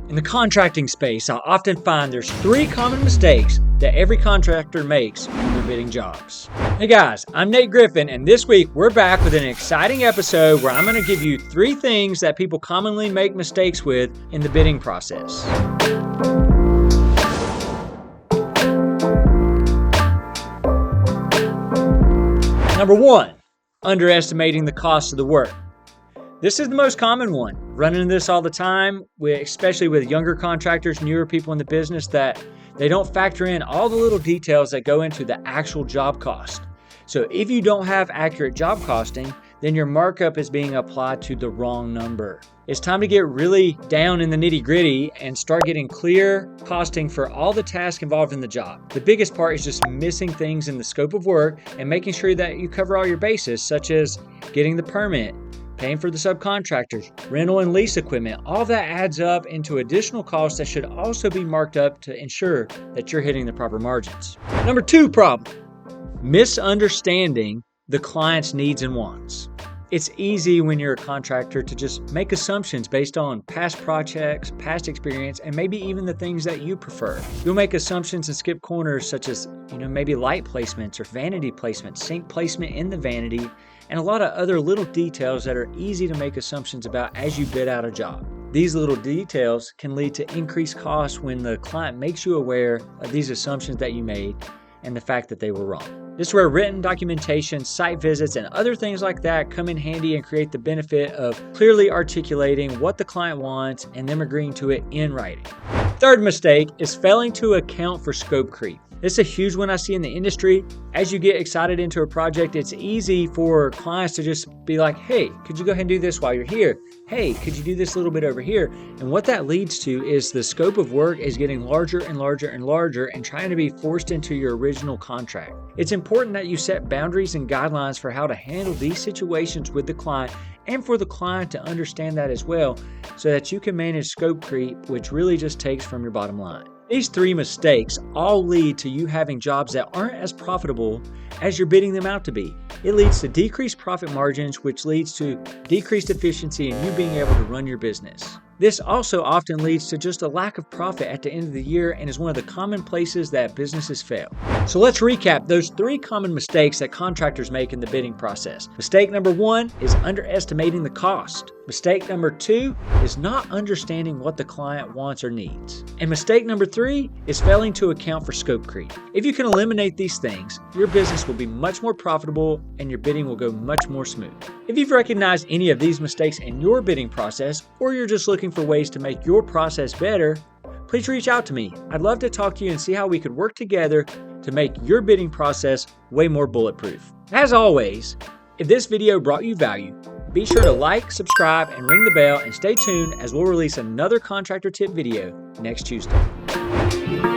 In the contracting space, I often find there's 3 common mistakes that every contractor makes when they're bidding jobs. Hey guys, I'm Nate Griffin, and this week we're back with an exciting episode where I'm going to give you 3 things that people commonly make mistakes with in the bidding process. Number 1, underestimating the cost of the work. This is the most common one. Running into this all the time, especially with younger contractors, newer people in the business, that they don't factor in all the little details that go into the actual job cost. So if you don't have accurate job costing, then your markup is being applied to the wrong number. It's time to get really down in the nitty-gritty and start getting clear costing for all the tasks involved in the job. The biggest part is just missing things in the scope of work and making sure that you cover all your bases, such as getting the permit, paying for the subcontractors, rental and lease equipment. All that adds up into additional costs that should also be marked up to ensure that you're hitting the proper margins. Number 2 problem, misunderstanding the client's needs and wants. It's easy when you're a contractor to just make assumptions based on past projects, past experience, and maybe even the things that you prefer. You'll make assumptions and skip corners such as, maybe light placements or vanity placements, sink placement in the vanity, and a lot of other little details that are easy to make assumptions about as you bid out a job. These little details can lead to increased costs when the client makes you aware of these assumptions that you made and the fact that they were wrong. This is where written documentation, site visits, and other things like that come in handy and create the benefit of clearly articulating what the client wants and them agreeing to it in writing. Third mistake is failing to account for scope creep. This is a huge one I see in the industry. As you get excited into a project, it's easy for clients to just be like, hey, could you go ahead and do this while you're here? Hey, could you do this a little bit over here? And what that leads to is the scope of work is getting larger and larger and larger and trying to be forced into your original contract. It's important that you set boundaries and guidelines for how to handle these situations with the client and for the client to understand that as well, so that you can manage scope creep, which really just takes from your bottom line. These 3 mistakes all lead to you having jobs that aren't as profitable as you're bidding them out to be. It leads to decreased profit margins, which leads to decreased efficiency in you being able to run your business. This also often leads to just a lack of profit at the end of the year and is one of the common places that businesses fail. So let's recap those 3 common mistakes that contractors make in the bidding process. Mistake number 1 is underestimating the cost. Mistake number 2 is not understanding what the client wants or needs. And mistake number 3 is failing to account for scope creep. If you can eliminate these things, your business will be much more profitable and your bidding will go much more smooth. If you've recognized any of these mistakes in your bidding process, or you're just looking for ways to make your process better, please reach out to me. I'd love to talk to you and see how we could work together to make your bidding process way more bulletproof. As always, if this video brought you value, be sure to like, subscribe, and ring the bell, and stay tuned as we'll release another contractor tip video next Tuesday.